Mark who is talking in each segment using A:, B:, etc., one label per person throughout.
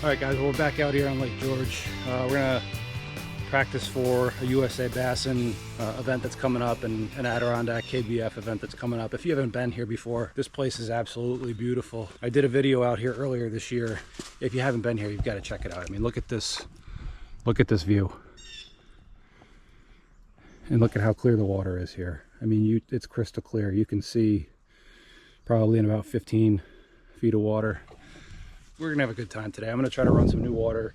A: All right, guys, well, we're back out here on Lake George. We're gonna practice for a USA Bassin event that's coming up and an Adirondack KBF event that's coming up. If you haven't been here before, this place is absolutely beautiful. I did a video out here earlier this year. If you haven't been here, you've got to check it out. I mean, look at this view. And look at how clear the water is here. I mean, it's crystal clear. You can see probably in about 15 feet of water. We're gonna have a good time today. I'm gonna try to run some new water.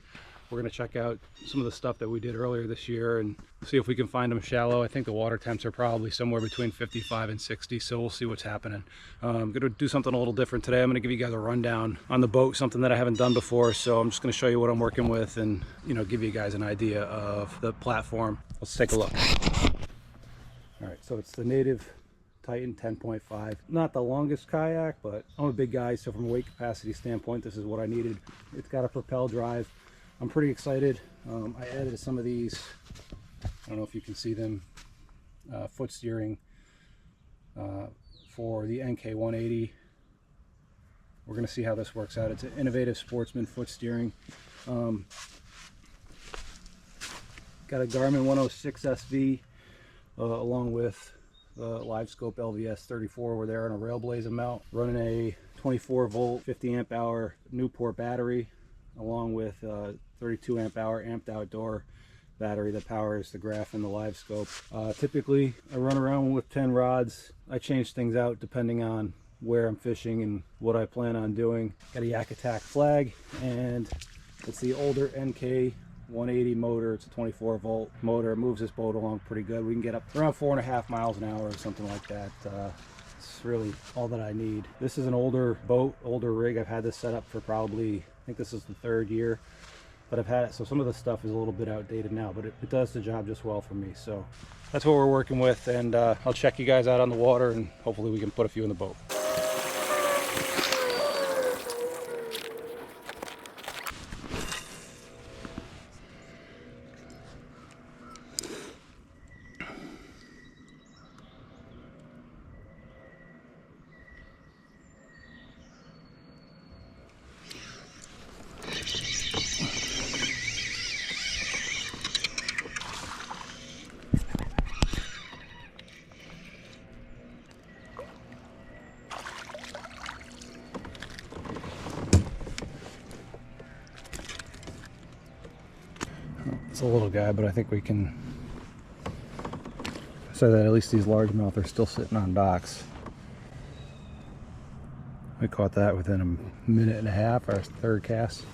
A: We're gonna check out some of the stuff that we did earlier this year and see if we can find them shallow. I think the water temps are probably somewhere between 55 and 60, so we'll see what's happening. I'm gonna do something a little different today. I'm gonna give you guys a rundown on the boat, something that I haven't done before. So I'm just gonna show you what I'm working with and, you know, give you guys an idea of the platform. Let's take a look. All right, so it's the Native Titan 10.5. Not the longest kayak, but I'm a big guy, so from a weight capacity standpoint, this is what I needed. It's got a propel drive. I'm pretty excited. I added some of these, I don't know if you can see them, foot steering for the NK 180. We're going to see how this works out. It's an innovative sportsman foot steering. Got a Garmin 106 SV along with the LiveScope LVS 34 over there on a Railblazer mount, running a 24 volt 50 amp hour Newport battery along with 32 amp hour amped outdoor battery that powers the graph and the LiveScope. Typically I run around with 10 rods. I change things out depending on where I'm fishing and what I plan on doing. Got a Yak Attack flag, and it's the older NK 180 motor. It's a 24 volt motor. It moves this boat along pretty good. We can get up around 4.5 miles an hour or something like that. It's really all that I need. This is an older boat, older rig. I've had this set up for probably, I think this is the 3rd year that I've had it, so some of the stuff is a little bit outdated now, but it does the job just well for me. So that's what we're working with, and I'll check you guys out on the water, and hopefully we can put a few in the boat. It's a little guy, but I think we can say that at least these largemouth are still sitting on docks. We caught that within a minute and a half, our 3rd cast.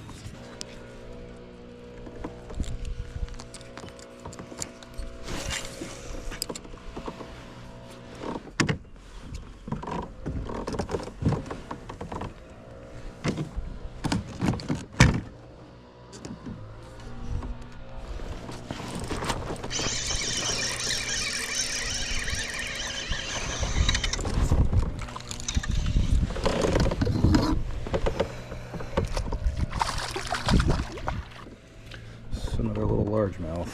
A: Another little largemouth.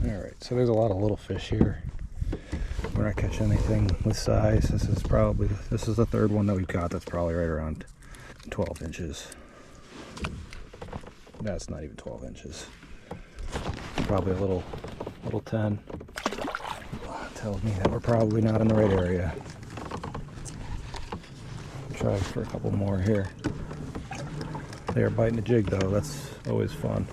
A: All right, so there's a lot of little fish here. We're not catching anything with size. This is the 3rd one that we've got. That's probably right around 12 inches. That's not even 12 inches. Probably a little 10. Tells me that we're probably not in the right area. Try for a couple more here. They are biting a jig though. That's always fun.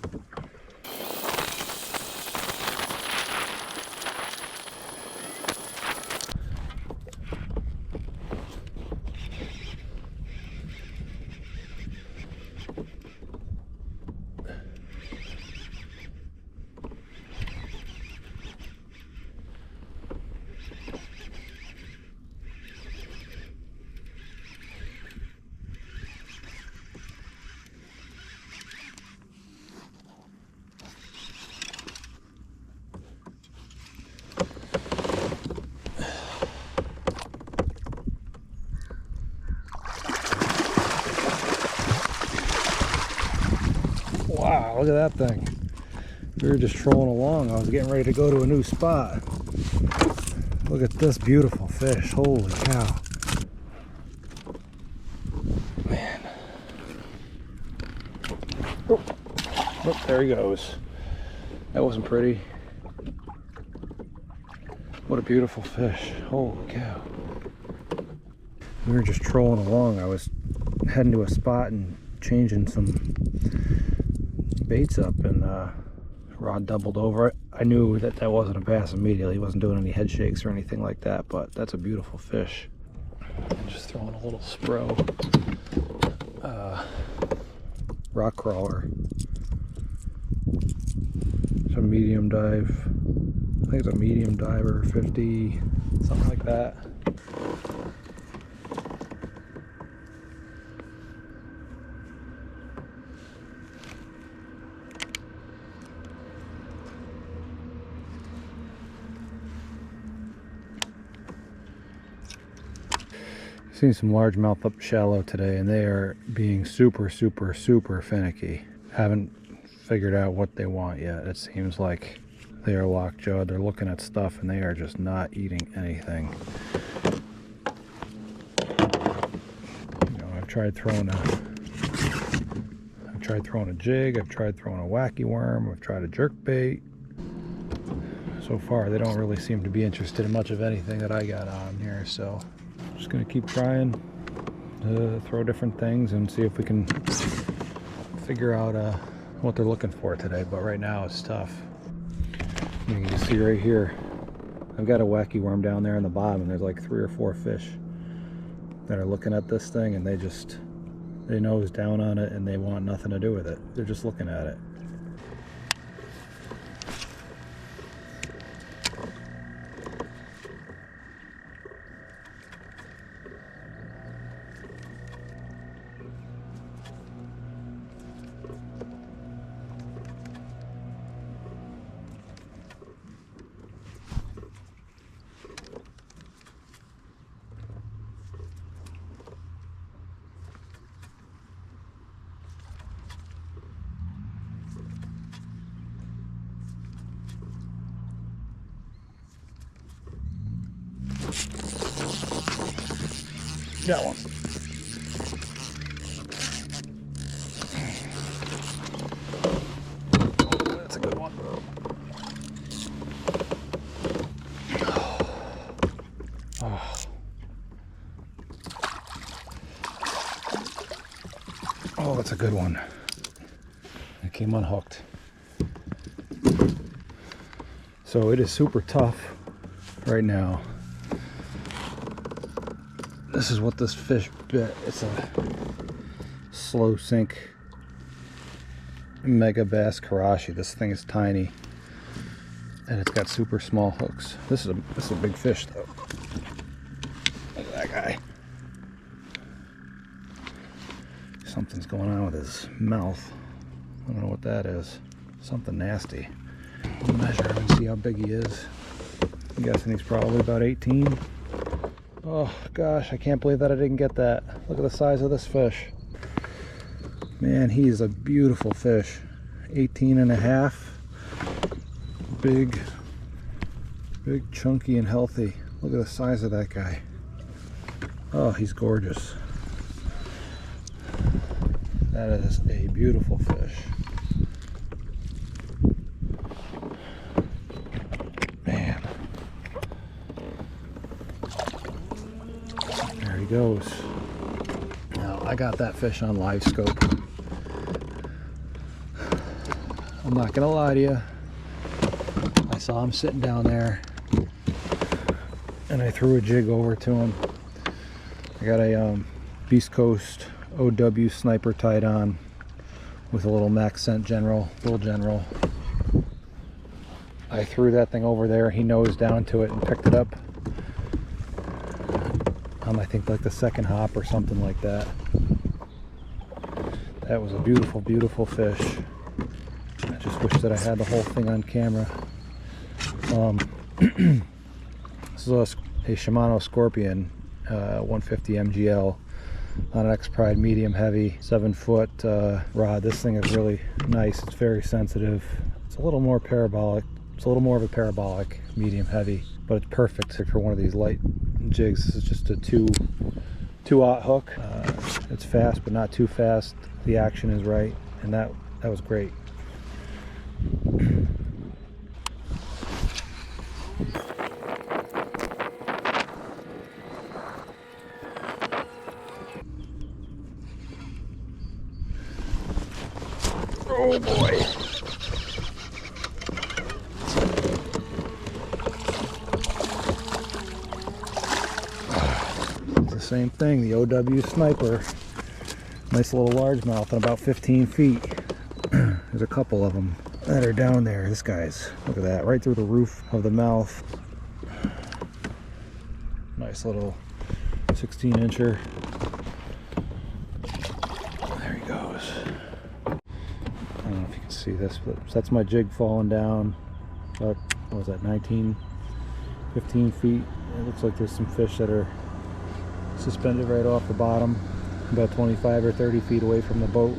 A: Wow, look at that thing. We were just trolling along. I was getting ready to go to a new spot. Look at this beautiful fish. Holy cow. Man. Oh, there he goes. That wasn't pretty. What a beautiful fish. Holy cow. We were just trolling along. I was heading to a spot and changing some baits up, and rod doubled over. I knew that that wasn't a bass immediately. He wasn't doing any head shakes or anything like that, but that's a beautiful fish. And just throwing a little Spro rock crawler. It's a medium dive. I think it's a medium diver, 50, something like that. Seen some largemouth up shallow today, and they are being super finicky. Haven't figured out what they want yet. It seems like they are lockjawed. They're looking at stuff and they are just not eating anything. You know, I've tried throwing a jig, I've tried throwing a wacky worm, I've tried a jerk bait. So far they don't really seem to be interested in much of anything that I got on here, so I'm just gonna keep trying to throw different things and see if we can figure out what they're looking for today. But right now it's tough. You can see right here, I've got a wacky worm down there on the bottom, and there's like 3 or 4 fish that are looking at this thing, and they nose down on it and they want nothing to do with it. They're just looking at it. Got one. That's a good one. Oh, that's a good one. It came unhooked. So it is super tough right now. This is what this fish bit. It's a slow sink mega bass karashi. This thing is tiny and it's got super small hooks. This is a big fish though. Look at that guy. Something's going on with his mouth. I don't know what that is. Something nasty. We'll measure him and see how big he is. I'm guessing he's probably about 18. Oh gosh, I can't believe that I didn't get that. Look at the size of this fish. Man, he is a beautiful fish. 18 and a half. Big, chunky and healthy. Look at the size of that guy. Oh, he's gorgeous. That is a beautiful fish. Man. There he goes. Now, I got that fish on live scope. I'm not gonna lie to you. I saw him sitting down there and I threw a jig over to him. I got a Beast Coast OW sniper tied on with a little Max Scent Bull General. I threw that thing over there. He nosed down to it and picked it up. I think like the second hop or something like that. That was a beautiful, beautiful fish. I just wish that I had the whole thing on camera. This is a Shimano Scorpion 150 MGL. on an X-Pride medium heavy 7-foot rod. This thing is really nice. It's very sensitive. It's a little more parabolic. It's a little more of a parabolic medium heavy, but it's perfect for one of these light jigs. This is just a 2-aught hook. It's fast, but not too fast. The action is right, and that was great. Oh boy. It's the same thing, the OW Sniper. Nice little largemouth on about 15 feet. There's a couple of them that are down there. This guy's, look at that, right through the roof of the mouth. Nice little 16-incher. There he goes. I don't know if you can see this, but that's my jig falling down about, what was that, 15 feet. It looks like there's some fish that are suspended right off the bottom, about 25 or 30 feet away from the boat.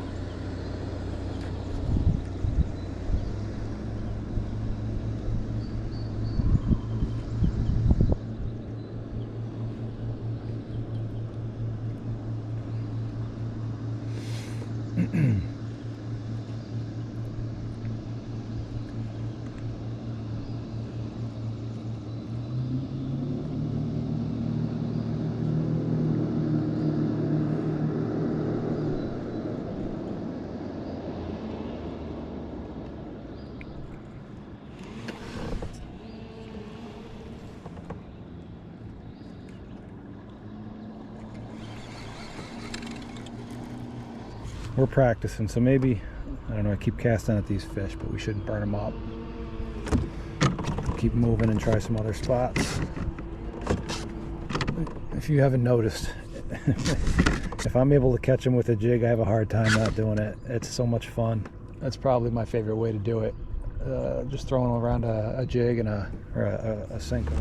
A: We're practicing, so maybe, I don't know, I keep casting at these fish, but we shouldn't burn them up. Keep moving and try some other spots. If you haven't noticed, if I'm able to catch them with a jig, I have a hard time not doing it. It's so much fun. That's probably my favorite way to do it. Just throwing around a jig and a Senko.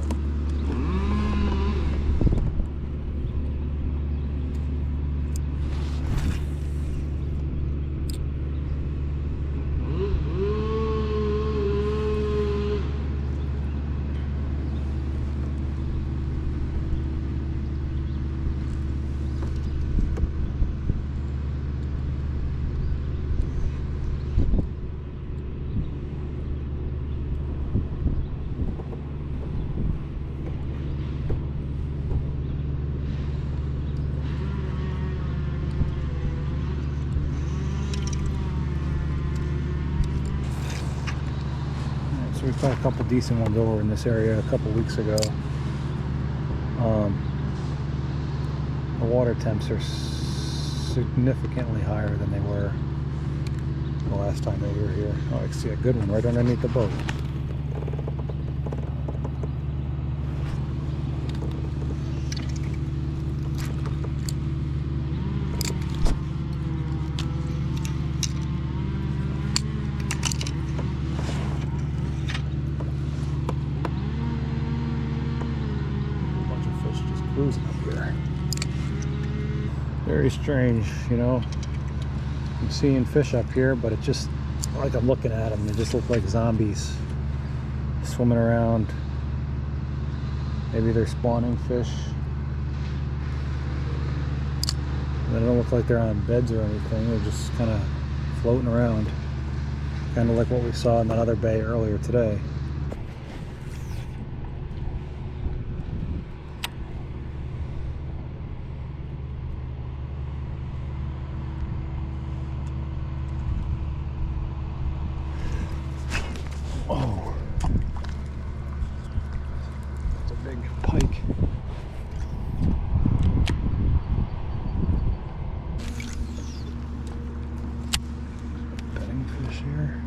A: So we caught a couple decent ones over in this area a couple weeks ago. The water temps are significantly higher than they were the last time they were here. Oh, I can see a good one right underneath the boat. Cruising up here. Very strange, you know. I'm seeing fish up here, but it just, like I'm looking at them, they just look like zombies swimming around. Maybe they're spawning fish. They don't look like they're on beds or anything. They're just kind of floating around, kind of like what we saw in that other bay earlier today. Oh, it's a big pike. Petting fish here.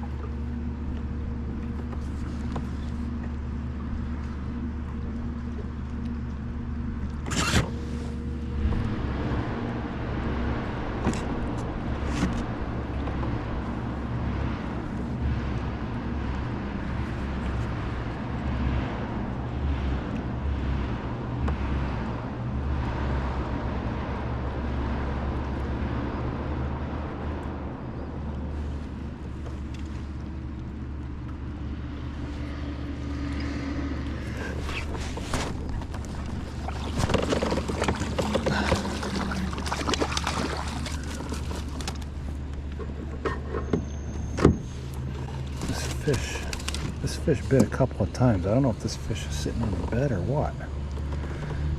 A: This fish bit a couple of times. I don't know if this fish is sitting on the bed or what.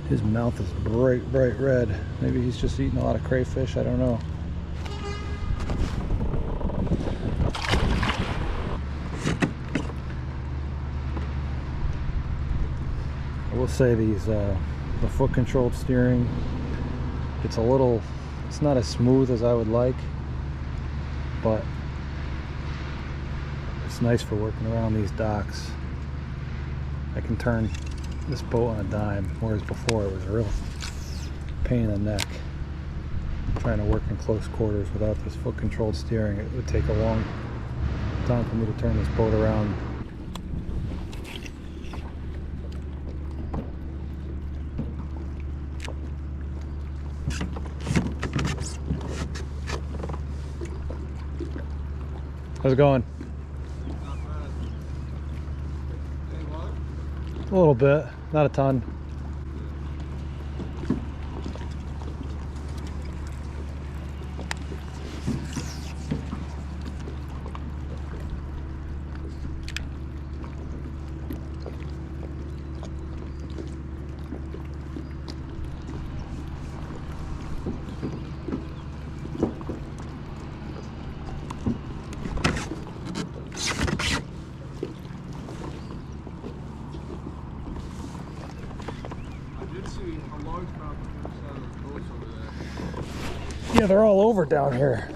A: His mouth is bright red. Maybe he's just eating a lot of crayfish. I don't know. I will say the foot controlled steering, it's not as smooth as I would like, but it's nice for working around these docks. I can turn this boat on a dime, whereas before it was a real pain in the neck. Trying to work in close quarters without this foot controlled steering, it would take a long time for me to turn this boat around. How's it going? A little bit, not a ton. Yeah, they're all over down here.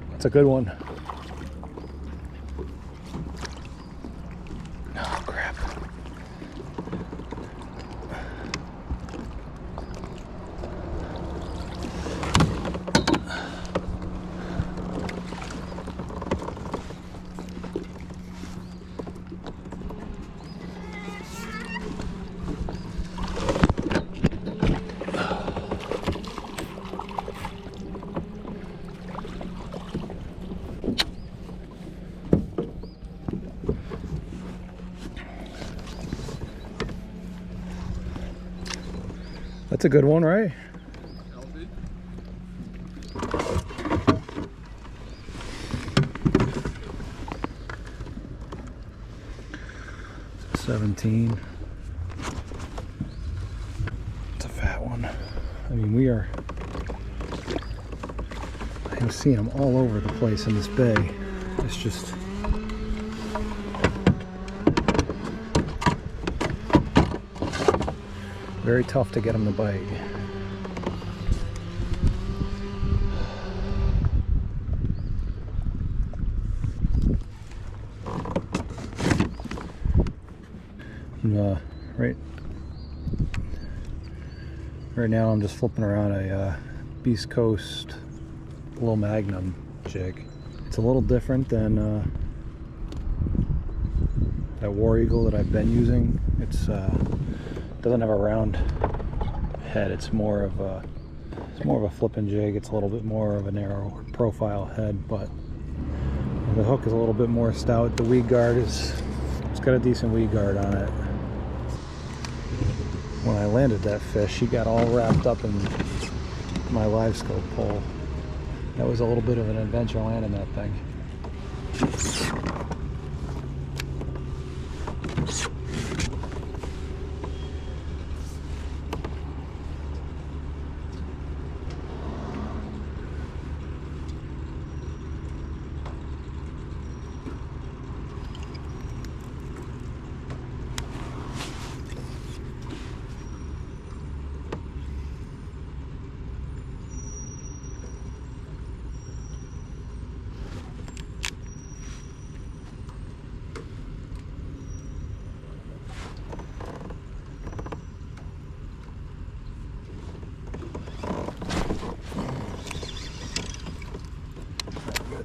A: That's a good one. Oh, crap. That's a good one, right? 17. It's a fat one. I mean, I'm seeing them all over the place in this bay. It's just very tough to get them to bite. Right now I'm just flipping around a Beast Coast Low Magnum jig. It's a little different than that War Eagle that I've been using. It's doesn't have a round head. It's more of a flipping jig. It's a little bit more of a narrow profile head, but the hook is a little bit more stout. The weed guard it's got a decent weed guard on it. When I landed that fish, he got all wrapped up in my live scope pole. That was a little bit of an adventure landing that thing.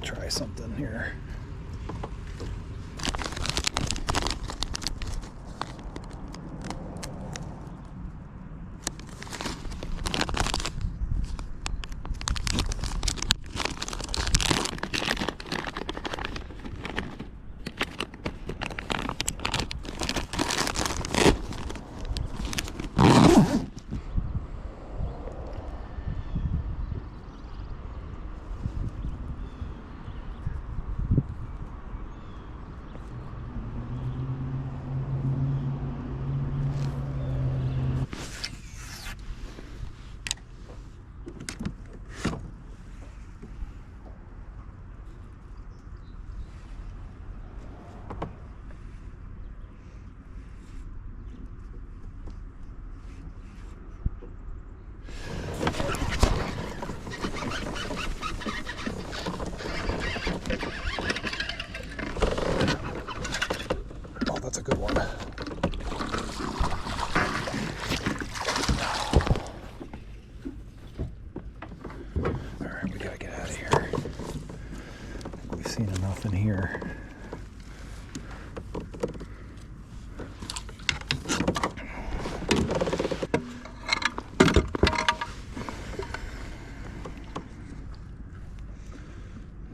A: Try something here.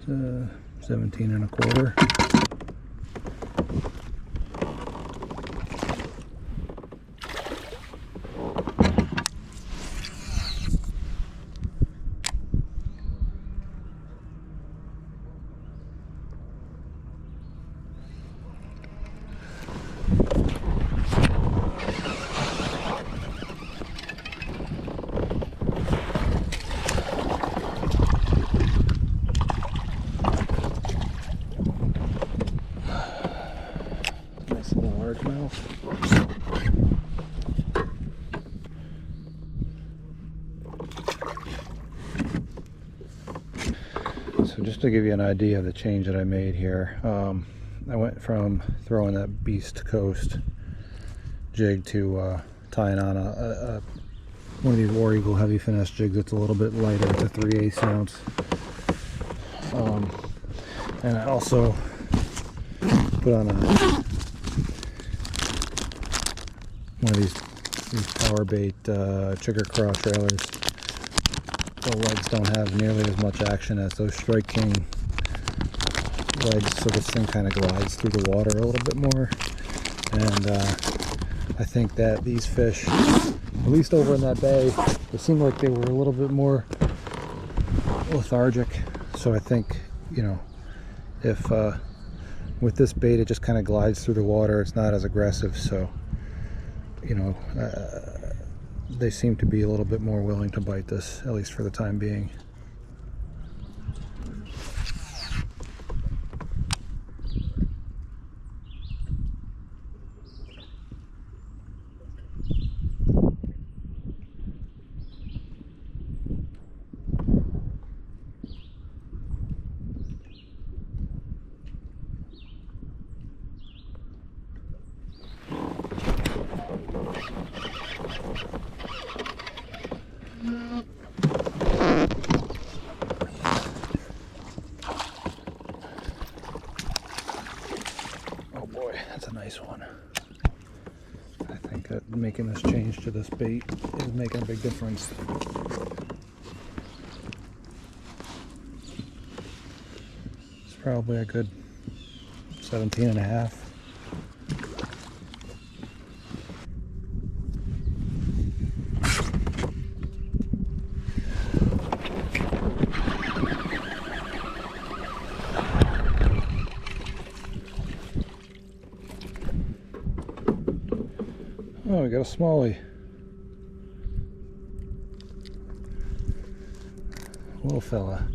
A: 17 and a quarter. Nice little largemouth. So just to give you an idea of the change that I made here, I went from throwing that Beast Coast jig to tying on one of these War Eagle heavy finesse jigs that's a little bit lighter. It's a 3/8 ounce. And I also put on one of these Powerbait Chigger Craw trailers. The legs don't have nearly as much action as those Strike King legs, so this thing kind of glides through the water a little bit more. And I think that these fish, at least over in that bay, it seemed like they were a little bit more lethargic. So I think, you know, if with this bait it just kind of glides through the water, it's not as aggressive, so you know, they seem to be a little bit more willing to bite this, at least for the time being. That's a nice one. I think that making this change to this bait is making a big difference. It's probably a good 17 and a half. Oh, we got a smallie. Little fella.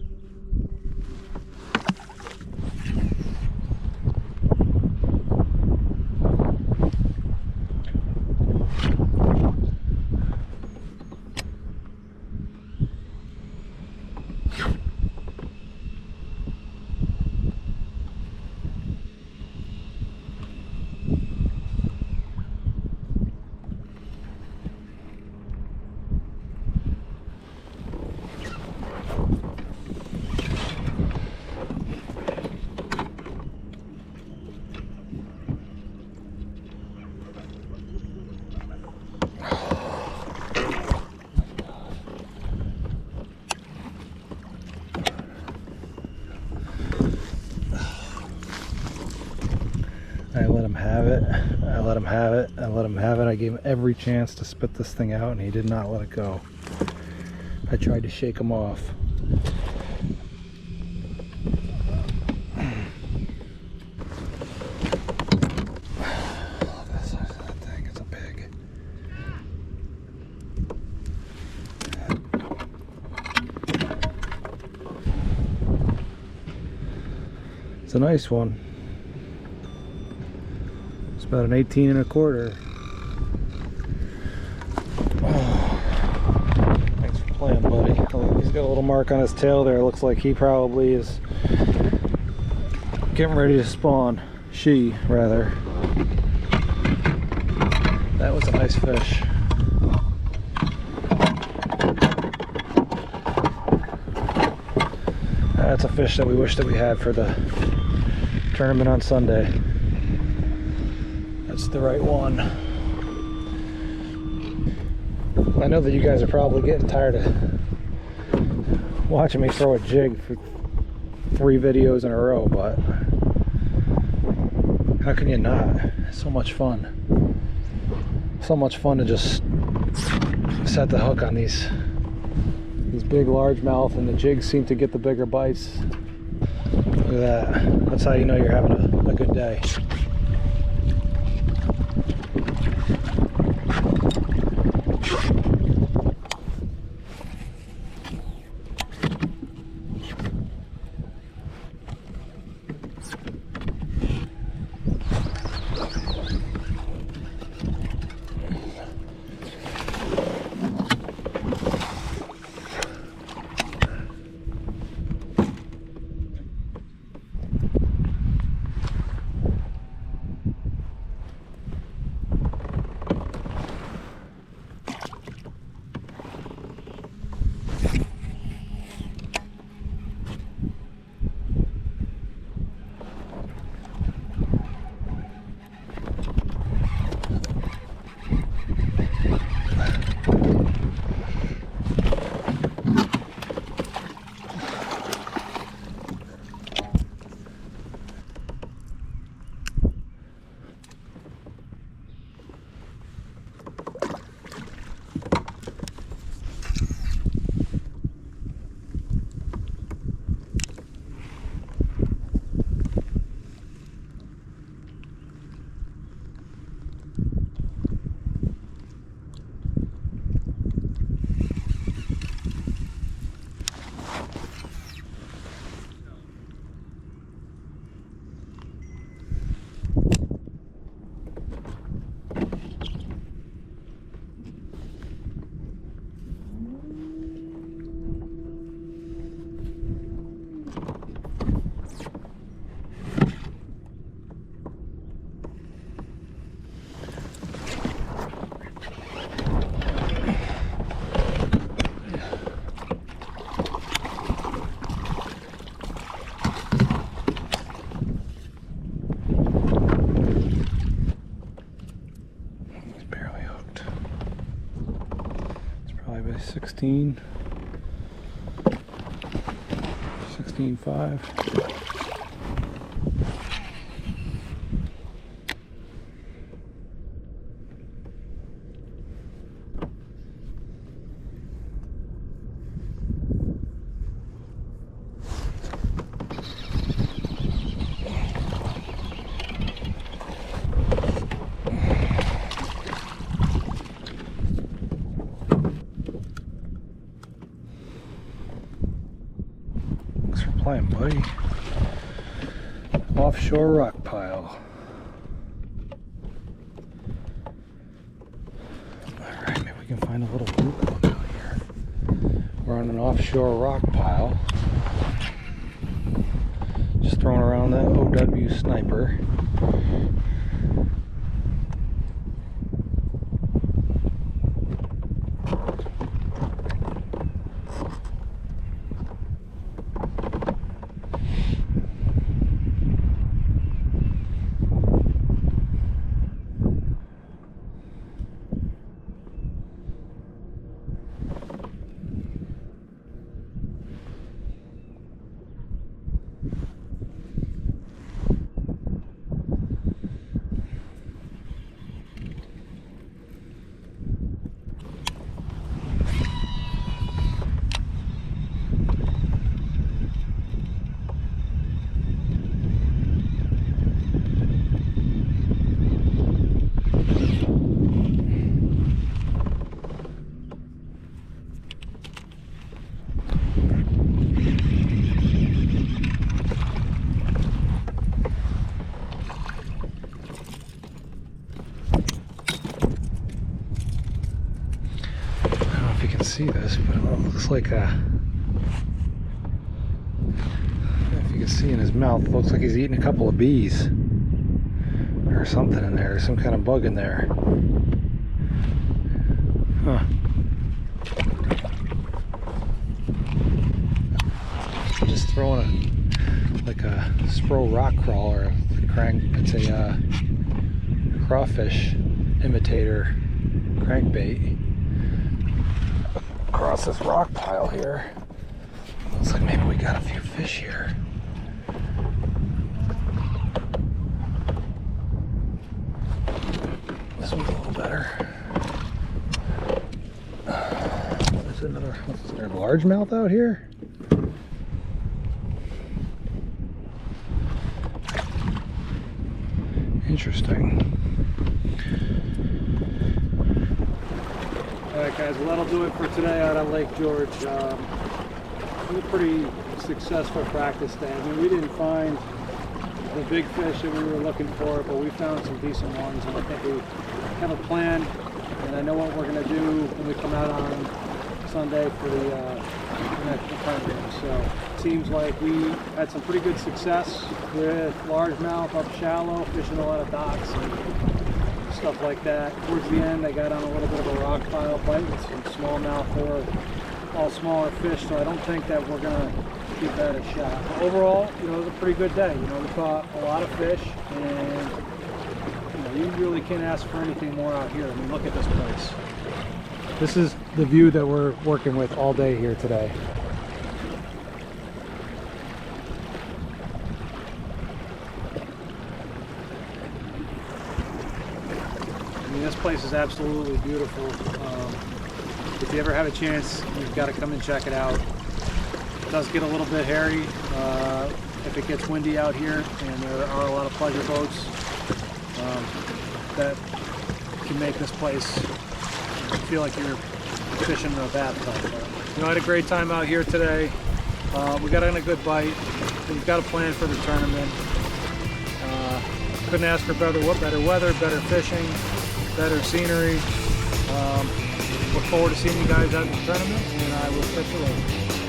A: I let him have it. I let him have it. I let him have it. I gave him every chance to spit this thing out, and he did not let it go. I tried to shake him off. Look at the size of that thing. It's a pig. It's a nice one. About an 18 and a quarter. Oh, thanks for playing, buddy. Oh, he's got a little mark on his tail there. Looks like he probably is getting ready to spawn. She, rather. That was a nice fish. That's a fish that we wish that we had for the tournament on Sunday. That's the right one. I know that you guys are probably getting tired of watching me throw a jig for 3 videos in a row, but how can you not? It's so much fun. So much fun to just set the hook on these big largemouth, and the jigs seem to get the bigger bites. Look at that. That's how you know you're having a good day. Probably 16, 16.5. Playing, buddy. Offshore rock pile. Alright, maybe we can find a little blue club out here. We're on an offshore rock pile. Just throwing around that OW sniper. See this, but it looks like if you can see in his mouth, it looks like he's eating a couple of bees or something in there. There's some kind of bug in there. Huh. Just throwing a spro rock crawl or a crank. It's a crawfish imitator crankbait across this rock pile here. Looks like maybe we got a few fish here. this one's a little better. There's another, is there a largemouth out here? Interesting. Alright guys, well that'll do it for today out on Lake George. It was a pretty successful practice day. I mean, we didn't find the big fish that we were looking for, but we found some decent ones, and I think we have a plan, and I know what we're going to do when we come out on Sunday for the next tournament. So it seems like we had some pretty good success with largemouth up shallow, fishing a lot of docks and stuff like that. Towards the end, I got on a little bit of a rock pile bite with some smallmouth. They were all smaller fish, so I don't think that we're going to give that a shot. But overall, you know, it was a pretty good day. You know, we caught a lot of fish, and you know, you really can't ask for anything more out here. I mean, look at this place. This is the view that we're working with all day here today. I mean, this place is absolutely beautiful. If you ever have a chance, you've got to come and check it out. It does get a little bit hairy if it gets windy out here, and there are a lot of pleasure boats that can make this place feel like you're fishing in a bathtub. You know, I had a great time out here today. We got on a good bite. We've got a plan for the tournament. Couldn't ask for better weather, better fishing, better scenery. Look forward to seeing you guys at the tournament, and I will catch you later.